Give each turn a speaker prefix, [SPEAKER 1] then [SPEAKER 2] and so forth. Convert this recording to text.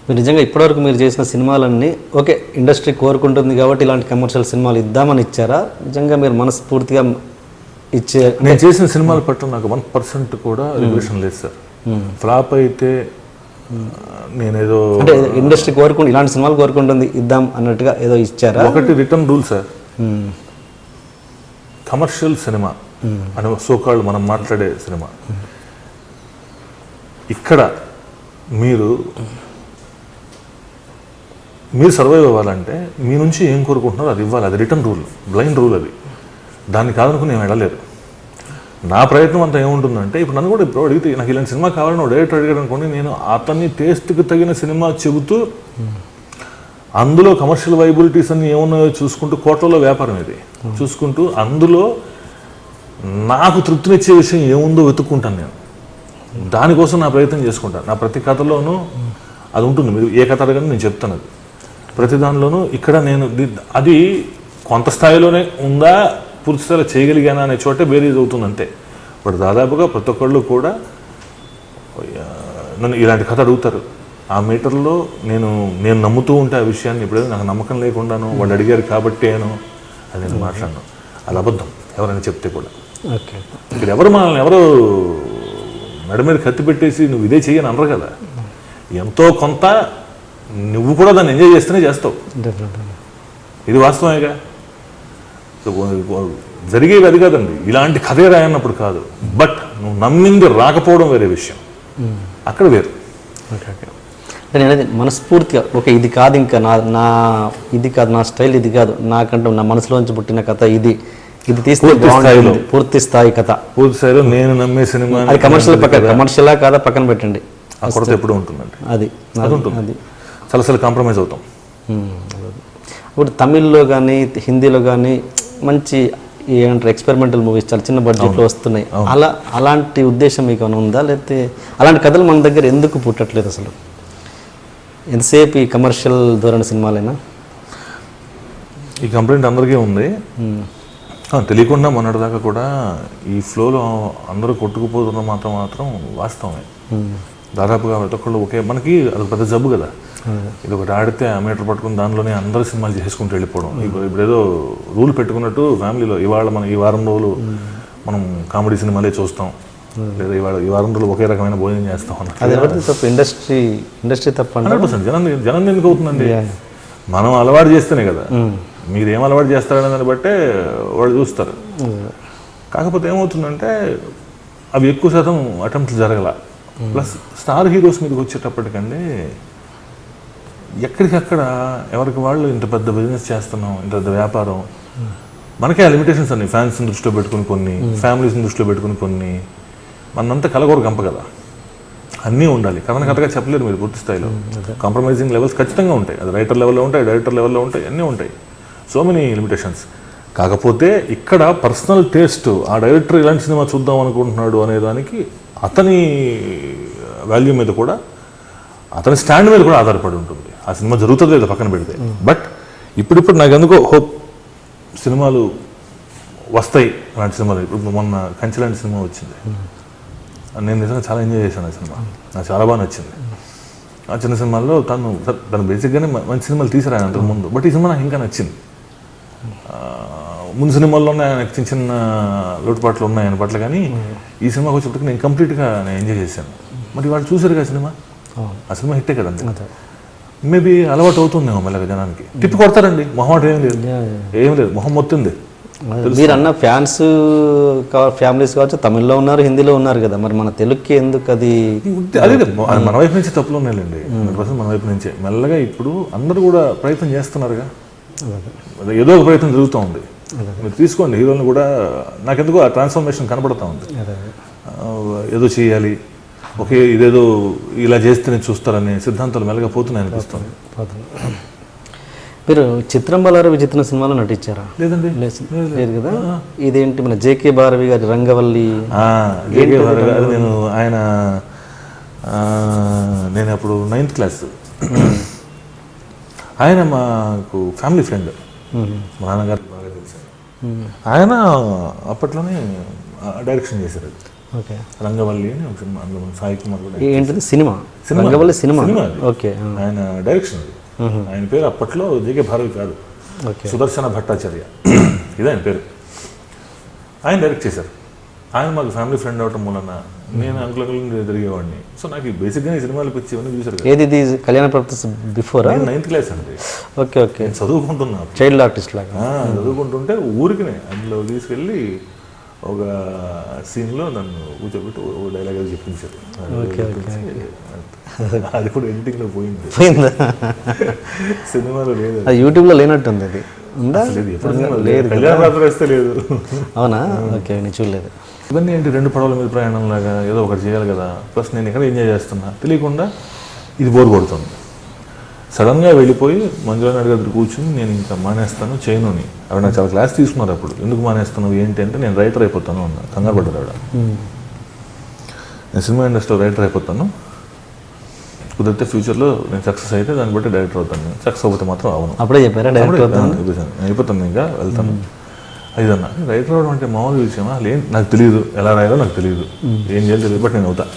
[SPEAKER 1] మీరు నిజంగా ఇప్పటివరకు మీరు చేసిన సినిమాలన్నీ ఓకే ఇండస్ట్రీ కోరుకుంటుంది కాబట్టి ఇలాంటి కమర్షియల్ సినిమాలు ఇద్దామని ఇచ్చారా, నిజంగా మీరు మనస్ఫూర్తిగా ఇచ్చే?
[SPEAKER 2] నేను చేసిన సినిమాల పట్ల నాకు 1% కూడా రిగ్రెషన్ లేదు సార్. ఫ్లాప్ అయితే నేనేదో
[SPEAKER 1] అంటే ఇండస్ట్రీ కోరుకుంటు ఇలాంటి సినిమాలు కోరుకుంటుంది ఇద్దాం అన్నట్టుగా ఏదో ఇచ్చారా?
[SPEAKER 2] ఒకటి return rule sir, commercial cinema అని సోకాళ్ళు మనం మాట్లాడే సినిమా, ఇక్కడ మీరు సర్వైవ్ అవ్వాలంటే మీ నుంచి ఏం కోరుకుంటున్నారో అది ఇవ్వాలి. అది రిటర్న్ రూల్, బ్లైండ్ రూల్. అది దాన్ని కాదనుకుని నేను వెళ్ళలేదు. నా ప్రయత్నం అంతా ఏముంటుందంటే, ఇప్పుడు నన్ను కూడా ఇప్పుడు అడిగితే నాకు ఇలాంటి సినిమా కావాలని డైరెక్టర్ అడిగాడు అనుకోండి, నేను అతన్ని టేస్ట్కి తగిన సినిమా చెబుతూ అందులో కమర్షియల్ వైబిలిటీస్ అన్ని ఏమున్నాయో చూసుకుంటూ, కోట్లలో వ్యాపారం ఇది చూసుకుంటూ అందులో నాకు తృప్తినిచ్చే విషయం ఏముందో వెతుక్కుంటాను. నేను దానికోసం నా ప్రయత్నం చేసుకుంటాను. నా ప్రతి కథలోనూ అది ఉంటుంది. మీరు ఏ కథ అడగని నేను చెప్తాను. అది ప్రతి దానిలోనూ ఇక్కడ నేను అది కొంత స్థాయిలోనే ఉందా, పూర్తి స్థాయిలో చేయగలిగానా అనే చోటే బేరీజ్ అవుతుంది అంతే. ఇప్పుడు దాదాపుగా ప్రతి ఒక్కళ్ళు కూడా నన్ను ఇలాంటి కథ అడుగుతారు. ఆ మీటర్లో నేను నమ్ముతూ ఉంటే ఆ విషయాన్ని, ఎప్పుడైతే నాకు నమ్మకం లేకుండాను వాళ్ళు అడిగారు కాబట్టేను అది నేను మాట్లాడను. అది అబద్ధం ఎవరైనా చెప్తే కూడా. ఇక్కడ ఎవరు మెడ మీద కత్తి పెట్టేసి నువ్వు ఇదే చెయ్యని అనరు కదా. ఎంతో కొంత నువ్వు కూడా దాన్ని ఎంజాయ్ చేస్తేనే చేస్తావు. ఇది వాస్తవమేగా. జరిగేవి అది కాదండి, ఇలాంటి కథే రాయన్నప్పుడు కాదు. బట్ నువ్వు నమ్మింది రాకపోవడం వేరే విషయం, అక్కడ వేరు.
[SPEAKER 1] నేను మనస్ఫూర్తిగా ఓకే ఇది కాదు, ఇంకా ఇది కాదు, నా స్టైల్ ఇది కాదు, నాకంటూ నా మనసులోంచి పుట్టిన కథ ఇది తీస్తే పూర్తి స్థాయి కథ,
[SPEAKER 2] పూర్తి స్థాయిలో నేను నమ్మే సినిమా.
[SPEAKER 1] అది కమర్షియలా కాదా పక్కన పెట్టండి,
[SPEAKER 2] ఆ కొరత ఎప్పుడు ఉంటుందండి.
[SPEAKER 1] అది ఉంటుంది.
[SPEAKER 2] చాలా కాంప్రమైజ్ అవుతాం.
[SPEAKER 1] ఇప్పుడు తమిళ్లో కానీ హిందీలో కానీ మంచి ఏమంటారు ఎక్స్పెరిమెంటల్ మూవీస్ చాలా చిన్న బడ్జెట్లో వస్తున్నాయి. అలాంటి ఉద్దేశం మీకు ఏమైనా ఉందా, లేకపోతే అలాంటి కథలు మన దగ్గర ఎందుకు పుట్టట్లేదు అసలు? ఎంతసేపు ఈ కమర్షియల్ ధోరణి సినిమాలైనా?
[SPEAKER 2] ఈ కంప్లైంట్ అందరికీ ఉంది. తెలియకుండా మొన్నటిదాకా కూడా ఈ ఫ్లోలో అందరూ కొట్టుకుపోతున్న మాత్రం వాస్తవమే. దాదాపుగా ప్రతి ఒక్కళ్ళు ఒకే, మనకి అది పెద్ద జబ్బు కదా. ఇది ఒకటి ఆడితే ఆ మీటర్ పట్టుకుని దానిలోనే అందరూ సినిమాలు చేసుకుంటూ వెళ్ళిపోవడం. ఇప్పుడు ఏదో రూల్ పెట్టుకున్నట్టు ఫ్యామిలీలో ఇవాళ మనం ఈ వారం రోజులు మనం కామెడీ సినిమాలే చూస్తాం, లేదా ఈ వారం రోజులు ఒకే రకమైన భోజనం చేస్తాం అన్నట్టు.
[SPEAKER 1] ఇండస్ట్రీ తప్ప
[SPEAKER 2] 100% జనం ఎందుకు అవుతుందండి? మనం అలవాటు చేస్తేనే కదా. మీరు ఏం అలవాటు చేస్తారనే దాన్ని బట్టే వాళ్ళు చూస్తారు. కాకపోతే ఏమవుతుందంటే అవి ఎక్కువ శాతం అటెంప్ట్లు జరగల. ప్లస్ స్టార్ హీరోస్ మీదకి వచ్చేటప్పటికండి ఎక్కడికక్కడ ఎవరికి వాళ్ళు ఇంత పెద్ద బిజినెస్ చేస్తున్నాం, ఇంత పెద్ద వ్యాపారం, మనకే ఆ లిమిటేషన్స్ అన్ని ఫ్యాన్స్ని దృష్టిలో పెట్టుకుని కొన్ని, ఫ్యామిలీస్ని దృష్టిలో పెట్టుకుని కొన్ని, మనంతా కలగోరు గంప కదా. అన్నీ ఉండాలి. కథగా చెప్పలేరు మీరు పూర్తి స్థాయిలో. కాంప్రమైజింగ్ లెవెల్స్ ఖచ్చితంగా ఉంటాయి. అది రైటర్ లెవెల్లో ఉంటాయి, డైరెక్టర్ లెవెల్లో ఉంటాయి, అన్నీ ఉంటాయి. So many limitations. కాకపోతే ఇక్కడ పర్సనల్ టేస్ట్, ఆ డైరెక్టర్ ఇలాంటి సినిమా చూద్దాం అనుకుంటున్నాడు అనేదానికి అతని వాల్యూ మీద కూడా, అతని స్టాండ్ మీద కూడా ఆధారపడి ఉంటుంది. ఆ సినిమా జరుగుతుంది లేదా పక్కన పెడితే. బట్ ఇప్పుడు నాకు ఎందుకో హోప్ సినిమాలు వస్తాయి అలాంటి సినిమాలు. ఇప్పుడు మొన్న కంచె లాంటి సినిమా వచ్చింది. నేను నిజంగా చాలా ఎంజాయ్ చేశాను ఆ సినిమా. నాకు చాలా బాగా నచ్చింది. ఆ చిన్న సినిమాల్లో తను బేసిక్గానే మంచి సినిమాలు తీసారు అంతకు ముందు. బట్ ఈ సినిమా నాకు ఇంకా నచ్చింది. ముందు సినిమాల్లోనే ఆయనకు చిన్న లోటుపాట్లు ఉన్నాయి ఆయన పట్ల, కానీ ఈ సినిమాకి వచ్చేప్పటికి నేను కంప్లీట్గా ఎంజాయ్ చేశాను. మరి వాళ్ళు చూసారు కదా సినిమా, ఆ సినిమా హిట్టే కదండి. మేబీ అలవాటు అవుతుందేమో మెల్లగా జనానికి. తిప్పి కొడతారండి, మొహమాట ఏం లేదు, మొహం మొత్తుంది.
[SPEAKER 1] మీరు అన్న ఫ్యామిలీస్ కావచ్చు, తమిళ్లో ఉన్నారు, హిందీలో ఉన్నారు కదా, మరి మన తెలుగుకి ఎందుకు అది?
[SPEAKER 2] అదే మన వైపు నుంచి తప్పులు ఉన్నాయండి. 100% మన వైపు నుంచే. మెల్లగా ఇప్పుడు అందరూ కూడా ప్రయత్నం చేస్తున్నారుగా, ఏదో ఒక ప్రయత్నం జరుగుతూ ఉంది. మీరు తీసుకోండి, హీరోలను కూడా నాకెందుకో ఆ ట్రాన్స్ఫర్మేషన్ కనబడుతూ ఉంది. ఏదో చేయాలి, ఓకే ఇదేదో ఇలా చేస్తే నేను చూస్తారనే సిద్ధాంతాలు మెల్లగా పోతున్నాయి అనిపిస్తుంది.
[SPEAKER 1] మీరు చిత్రం బలార విచిత్రం సినిమాలో నటించారా?
[SPEAKER 2] లేదండి,
[SPEAKER 1] లేదు కదా. ఇదేంటి మన జేకే భారవి గారి రంగవల్లి?
[SPEAKER 2] నేను అప్పుడు 9th క్లాస్. ఆయన మాకు ఫ్యామిలీ ఫ్రెండ్, మా నాన్నగారు బాగా తెలుసు. ఆయన అప్పట్లోనే డైరెక్షన్ చేశారు.
[SPEAKER 1] ఓకే.
[SPEAKER 2] రంగవల్లి అని ఒక సినిమా, అందులో సాయి కుమార్ కూడా
[SPEAKER 1] ఏంటిది సినిమా?
[SPEAKER 2] సినిమా.
[SPEAKER 1] రంగవల్లి సినిమా.
[SPEAKER 2] సినిమా అది.
[SPEAKER 1] ఓకే.
[SPEAKER 2] ఆయన డైరెక్షన్ అది. ఆయన పేరు అప్పట్లో జేకే భారవి కాదు,
[SPEAKER 1] ఓకే.
[SPEAKER 2] సుదర్శన భట్టాచార్య ఇది ఆయన పేరు. ఆయన డైరెక్ట్ చేశారు. ఆయన మాకు ఫ్యామిలీ ఫ్రెండ్ అవటం మూలన నేను అంకుల్ తిరిగేవాడిని. సో నాకు బేసిక్గా ఈ సినిమాలు పిచ్చి ఇవన్నీ చూసారు కదా.
[SPEAKER 1] ఏది ఇది కళ్యాణ ప్రపత్తి బిఫోరా?
[SPEAKER 2] నేను 9th క్లాస్ అండి.
[SPEAKER 1] Okay okay.
[SPEAKER 2] నేను చదువుకుంటున్నా,
[SPEAKER 1] చైల్డ్ ఆర్టిస్ట్ లాగా.
[SPEAKER 2] చదువుకుంటుంటే ఊరికినే అందులో తీసుకెళ్ళి ఒక సీన్లో నన్ను కూర్చోబెట్టి ఓ డైలాగ్ అది చెప్పించారు. అది కూడా ఎడిటింగ్లో పోయింది,
[SPEAKER 1] పోయిందా?
[SPEAKER 2] సినిమాలో లేదు,
[SPEAKER 1] అది యూట్యూబ్లో లేనట్టుంది. అది ఉందా?
[SPEAKER 2] లేదు, కళ్యాణ ప్రాప్తి వేస్తే లేదు.
[SPEAKER 1] అవునా? ఓకే, నేను చూడలేదు.
[SPEAKER 2] ఇవన్నీ ఏంటి, 2 పడవల మీద ప్రయాణం లాగా ఏదో ఒకటి చేయాలి కదా. ప్లస్ నేను ఎక్కడ ఎంజాయ్ చేస్తున్నా తెలియకుండా ఇది బోర్ కొడుతుంది. సడన్గా వెళ్ళిపోయి మంజుల నాయుడు దగ్గర కూర్చుని నేను ఇంకా మానేస్తాను చేయను అని ఆవిడ నాకు చాలా క్లాస్ తీసుకున్నారు. అప్పుడు ఎందుకు మానేస్తున్నావు ఏంటి అంటే నేను రైటర్ అయిపోతాను అన్న. కంగారు పడ్డారు ఆవిడ. నేను సినిమా ఇండస్ట్రీలో రైటర్ అయిపోతాను, కుదిరితే ఫ్యూచర్లో నేను సక్సెస్ అయితే దాన్ని బట్టి డైరెక్టర్ అవుతాను, సక్సెస్ అవుతే మాత్రం అవును.
[SPEAKER 1] అప్పుడే చెప్పారా డైరెక్టర్
[SPEAKER 2] అయిపోతాను ఇంకా వెళ్తాను. అదన్నా రైటర్ అవడం అంటే మామూలు విషయమా? నాకు తెలియదు, ఎలా రాయాలో నాకు తెలియదు, ఏం చేయాలో తెలియదు, బట్ నేను అవుతా.